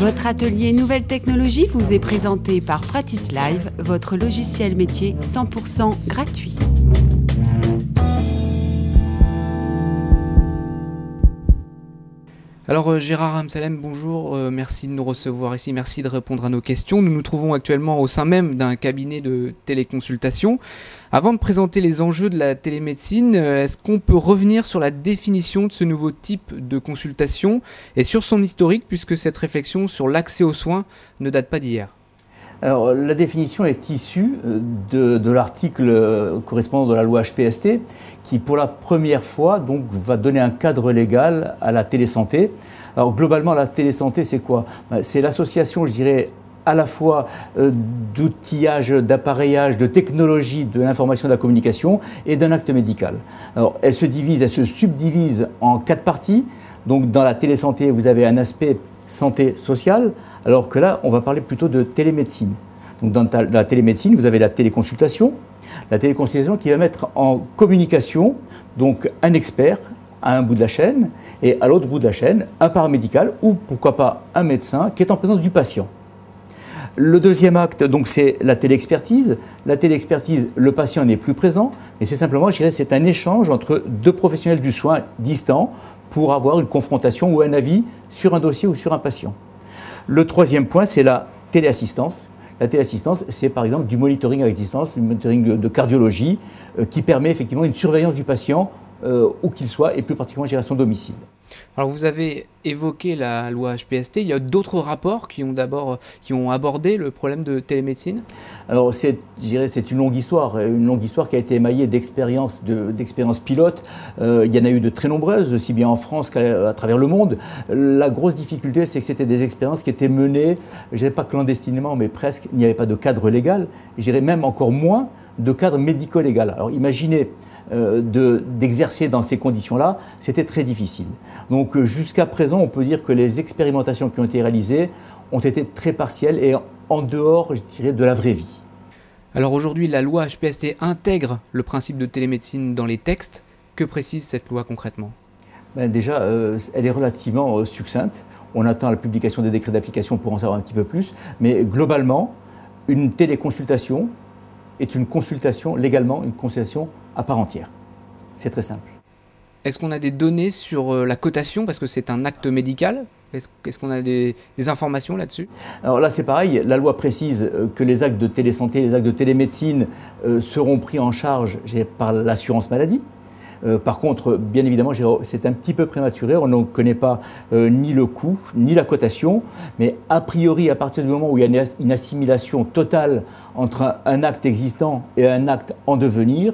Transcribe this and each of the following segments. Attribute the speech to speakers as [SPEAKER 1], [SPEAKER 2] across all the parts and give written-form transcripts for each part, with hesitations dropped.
[SPEAKER 1] Votre atelier Nouvelles Technologies vous est présenté par PraticeLive, votre logiciel métier 100% gratuit.
[SPEAKER 2] Alors Gérard Amsalem, bonjour, merci de nous recevoir ici, merci de répondre à nos questions. Nous nous trouvons actuellement au sein même d'un cabinet de téléconsultation. Avant de présenter les enjeux de la télémédecine, est-ce qu'on peut revenir sur la définition de ce nouveau type de consultation et sur son historique, puisque cette réflexion sur l'accès aux soins ne date pas d'hier?
[SPEAKER 3] Alors, la définition est issue de l'article correspondant de la loi HPST qui, pour la première fois, donc, va donner un cadre légal à la télésanté. Alors, globalement, la télésanté, c'est quoi? C'est l'association, je dirais, à la fois d'outillage, d'appareillage, de technologie, de l'information et de la communication et d'un acte médical. Alors, elle se subdivise en 4 parties. Donc, dans la télésanté, vous avez un aspect santé sociale, alors que là, on va parler plutôt de télémédecine. Donc, dans la télémédecine, vous avez la téléconsultation qui va mettre en communication donc un expert à un bout de la chaîne et à l'autre bout de la chaîne, un paramédical ou pourquoi pas un médecin qui est en présence du patient. Le deuxième acte, donc, c'est la téléexpertise. La téléexpertise, le patient n'est plus présent, mais c'est simplement, je dirais, c'est un échange entre 2 professionnels du soin distants pour avoir une confrontation ou un avis sur un dossier ou sur un patient. Le troisième point, c'est la téléassistance. La téléassistance, c'est par exemple du monitoring avec distance, du monitoring de cardiologie, qui permet effectivement une surveillance du patient où qu'il soit, et plus particulièrement à son domicile.
[SPEAKER 2] Alors vous avez évoqué la loi HPST, il y a d'autres rapports qui ont abordé le problème de télémédecine? Alors
[SPEAKER 3] je dirais c'est une longue histoire qui a été émaillée d'expériences pilotes. Il y en a eu de très nombreuses, aussi bien en France qu'à travers le monde. La grosse difficulté, c'est que c'était des expériences qui étaient menées, je dirais pas clandestinement, mais presque, il n'y avait pas de cadre légal, et je dirais même encore moins de cadre médico-légal. Alors imaginez d'exercer dans ces conditions-là, c'était très difficile. Donc jusqu'à présent, on peut dire que les expérimentations qui ont été réalisées ont été très partielles et en dehors, je dirais, de la vraie vie.
[SPEAKER 2] Alors aujourd'hui, la loi HPST intègre le principe de télémédecine dans les textes. Que précise cette loi concrètement?
[SPEAKER 3] Déjà, elle est relativement succincte. On attend la publication des décrets d'application pour en savoir un petit peu plus. Mais globalement, une téléconsultation est une consultation, légalement, une consultation à part entière. C'est très simple.
[SPEAKER 2] Est-ce qu'on a des données sur la cotation, parce que c'est un acte médical? Est-ce qu'on a des informations là-dessus?
[SPEAKER 3] Alors là, c'est pareil. La loi précise que les actes de télésanté, les actes de télémédecine seront pris en charge par l'assurance maladie. Par contre, bien évidemment, c'est un petit peu prématuré. On ne connaît pas ni le coût, ni la cotation. Mais a priori, à partir du moment où il y a une assimilation totale entre un acte existant et un acte en devenir,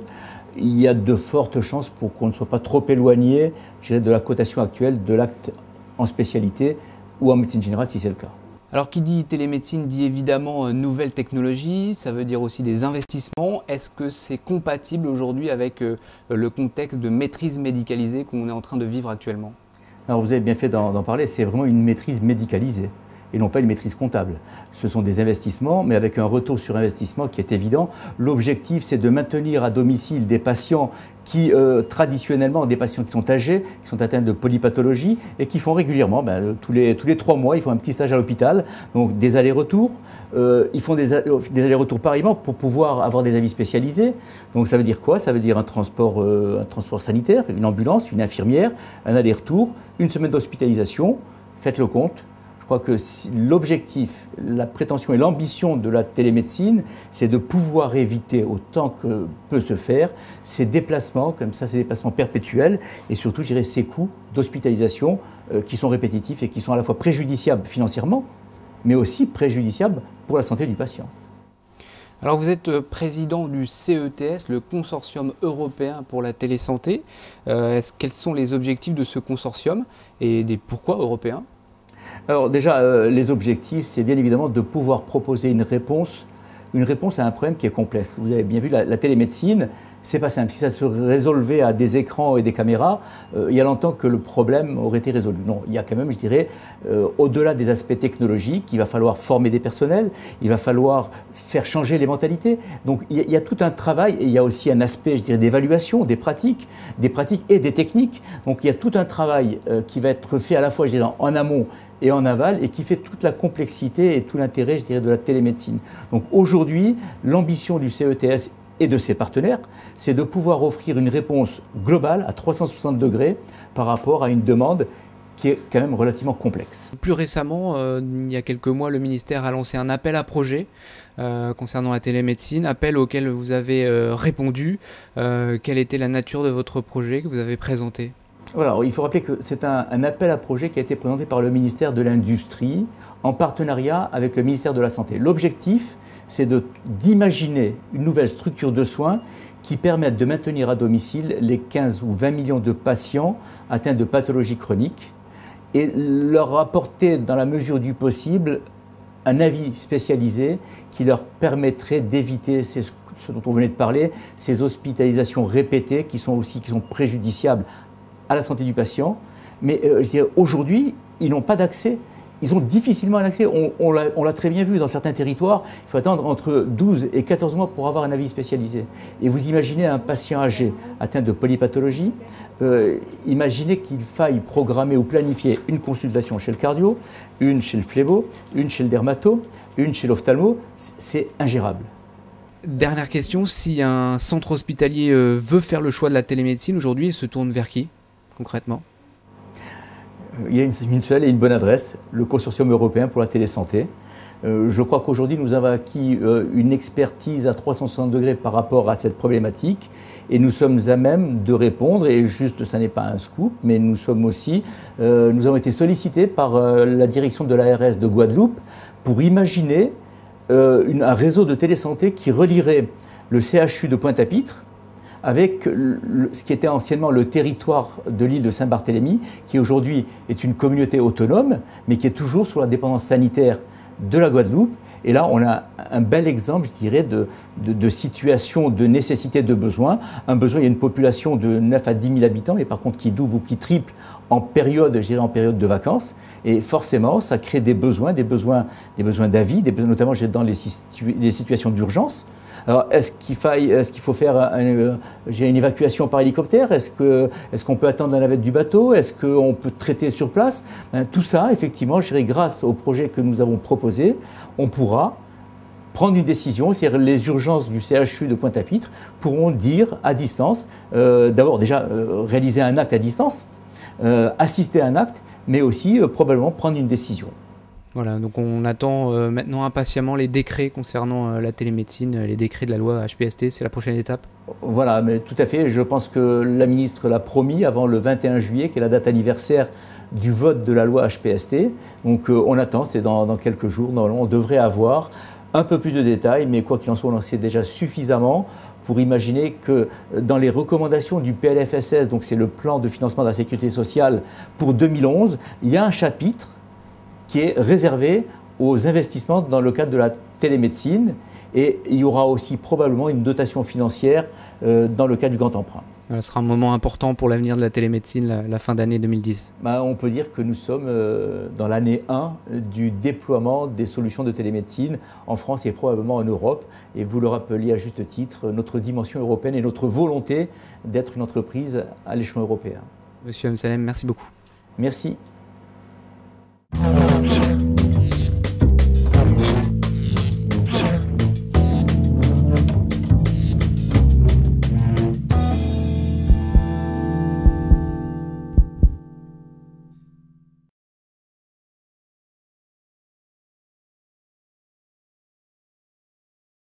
[SPEAKER 3] il y a de fortes chances pour qu'on ne soit pas trop éloigné, je dirais, de la cotation actuelle de l'acte en spécialité ou en médecine générale, si c'est le cas.
[SPEAKER 2] Alors, qui dit télémédecine dit évidemment nouvelles technologies, ça veut dire aussi des investissements. Est-ce que c'est compatible aujourd'hui avec le contexte de maîtrise médicalisée qu'on est en train de vivre actuellement?
[SPEAKER 3] Alors, vous avez bien fait d'en parler, c'est vraiment une maîtrise médicalisée et non pas une maîtrise comptable. Ce sont des investissements, mais avec un retour sur investissement qui est évident. L'objectif, c'est de maintenir à domicile des patients qui, traditionnellement, des patients qui sont âgés, qui sont atteints de polypathologie et qui font régulièrement, tous les 3 mois, ils font un petit stage à l'hôpital, donc des allers-retours. Ils font des allers-retours pareillement pour pouvoir avoir des avis spécialisés. Donc ça veut dire quoi? Ça veut dire un transport sanitaire, une ambulance, une infirmière, un aller-retour, une semaine d'hospitalisation. Faites le compte. Je crois que l'objectif, la prétention et l'ambition de la télémédecine, c'est de pouvoir éviter autant que peut se faire ces déplacements, comme ça, ces déplacements perpétuels, et surtout, je dirais, ces coûts d'hospitalisation qui sont répétitifs et qui sont à la fois préjudiciables financièrement, mais aussi préjudiciables pour la santé du patient.
[SPEAKER 2] Alors vous êtes président du CETS, le consortium européen pour la télésanté. Quels sont les objectifs de ce consortium et des pourquoi européens?
[SPEAKER 3] Alors déjà, les objectifs, c'est bien évidemment de pouvoir proposer une réponse à un problème qui est complexe. Vous avez bien vu, la télémédecine, c'est pas simple. Si ça se résolvait à des écrans et des caméras, il y a longtemps que le problème aurait été résolu. Non, il y a quand même, je dirais, au-delà des aspects technologiques, il va falloir former des personnels, il va falloir faire changer les mentalités. Donc il y a tout un travail, et il y a aussi un aspect, je dirais, d'évaluation des pratiques et des techniques. Donc il y a tout un travail qui va être fait à la fois, je dirais, en amont et en aval, et qui fait toute la complexité et tout l'intérêt, je dirais, de la télémédecine. Donc aujourd'hui, l'ambition du CETS et de ses partenaires, c'est de pouvoir offrir une réponse globale à 360 degrés par rapport à une demande qui est quand même relativement complexe.
[SPEAKER 2] Plus récemment, il y a quelques mois, le ministère a lancé un appel à projet concernant la télémédecine, appel auquel vous avez répondu. Quelle était la nature de votre projet que vous avez présenté ?
[SPEAKER 3] Voilà, il faut rappeler que c'est un appel à projet qui a été présenté par le ministère de l'Industrie en partenariat avec le ministère de la Santé. L'objectif, c'est d'imaginer une nouvelle structure de soins qui permette de maintenir à domicile les 15 ou 20 millions de patients atteints de pathologies chroniques et leur apporter, dans la mesure du possible, un avis spécialisé qui leur permettrait d'éviter ce dont on venait de parler, ces hospitalisations répétées qui sont préjudiciables à la santé du patient. Mais je dirais, aujourd'hui, ils n'ont pas d'accès. Ils ont difficilement un accès. On l'a très bien vu dans certains territoires. Il faut attendre entre 12 et 14 mois pour avoir un avis spécialisé. Et vous imaginez un patient âgé atteint de polypathologie, imaginez qu'il faille programmer ou planifier une consultation chez le cardio, une chez le phlébo, une chez le dermato, une chez l'ophtalmo. C'est ingérable.
[SPEAKER 2] Dernière question, si un centre hospitalier veut faire le choix de la télémédecine, aujourd'hui, il se tourne vers qui, concrètement ?
[SPEAKER 3] Il y a une seule et une bonne adresse, le Consortium européen pour la télésanté. Je crois qu'aujourd'hui, nous avons acquis une expertise à 360 degrés par rapport à cette problématique et nous sommes à même de répondre, et juste, ça n'est pas un scoop, mais nous avons été sollicités par la direction de l'ARS de Guadeloupe pour imaginer un réseau de télésanté qui relierait le CHU de Pointe-à-Pitre avec ce qui était anciennement le territoire de l'île de Saint-Barthélemy, qui aujourd'hui est une communauté autonome, mais qui est toujours sous la dépendance sanitaire de la Guadeloupe. Et là, on a un bel exemple, je dirais, de situation, de nécessité, de besoin. Un besoin, il y a une population de 9 à 10 000 habitants, mais par contre qui double ou qui triple en période, je dirais, en période de vacances. Et forcément, ça crée des besoins d'avis, notamment dans les situations d'urgence. Alors, est-ce qu'il faut faire une évacuation par hélicoptère? Est-ce qu'on peut attendre la navette du bateau? Est-ce qu'on peut traiter sur place? Tout ça, effectivement, je dirais, grâce au projet que nous avons proposé, on pourra prendre une décision, c'est-à-dire les urgences du CHU de Pointe-à-Pitre pourront dire à distance, d'abord déjà réaliser un acte à distance, assister à un acte, mais aussi probablement prendre une décision.
[SPEAKER 2] Voilà, donc on attend maintenant impatiemment les décrets concernant la télémédecine, les décrets de la loi HPST, c'est la prochaine étape?
[SPEAKER 3] Voilà, mais tout à fait, je pense que la ministre l'a promis avant le 21 juillet, qui est la date anniversaire du vote de la loi HPST. Donc on attend, c'est dans quelques jours, on devrait avoir un peu plus de détails, mais quoi qu'il en soit, on en sait déjà suffisamment pour imaginer que dans les recommandations du PLFSS, donc c'est le plan de financement de la sécurité sociale pour 2011, il y a un chapitre qui est réservé aux investissements dans le cadre de la télémédecine, et il y aura aussi probablement une dotation financière dans le cadre du grand emprunt.
[SPEAKER 2] Ce sera un moment important pour l'avenir de la télémédecine, la fin d'année 2010.
[SPEAKER 3] On peut dire que nous sommes dans l'année 1 du déploiement des solutions de télémédecine en France et probablement en Europe. Et vous le rappeliez à juste titre, notre dimension européenne et notre volonté d'être une entreprise à l'échelon européen.
[SPEAKER 2] Monsieur Msalem, merci beaucoup.
[SPEAKER 3] Merci.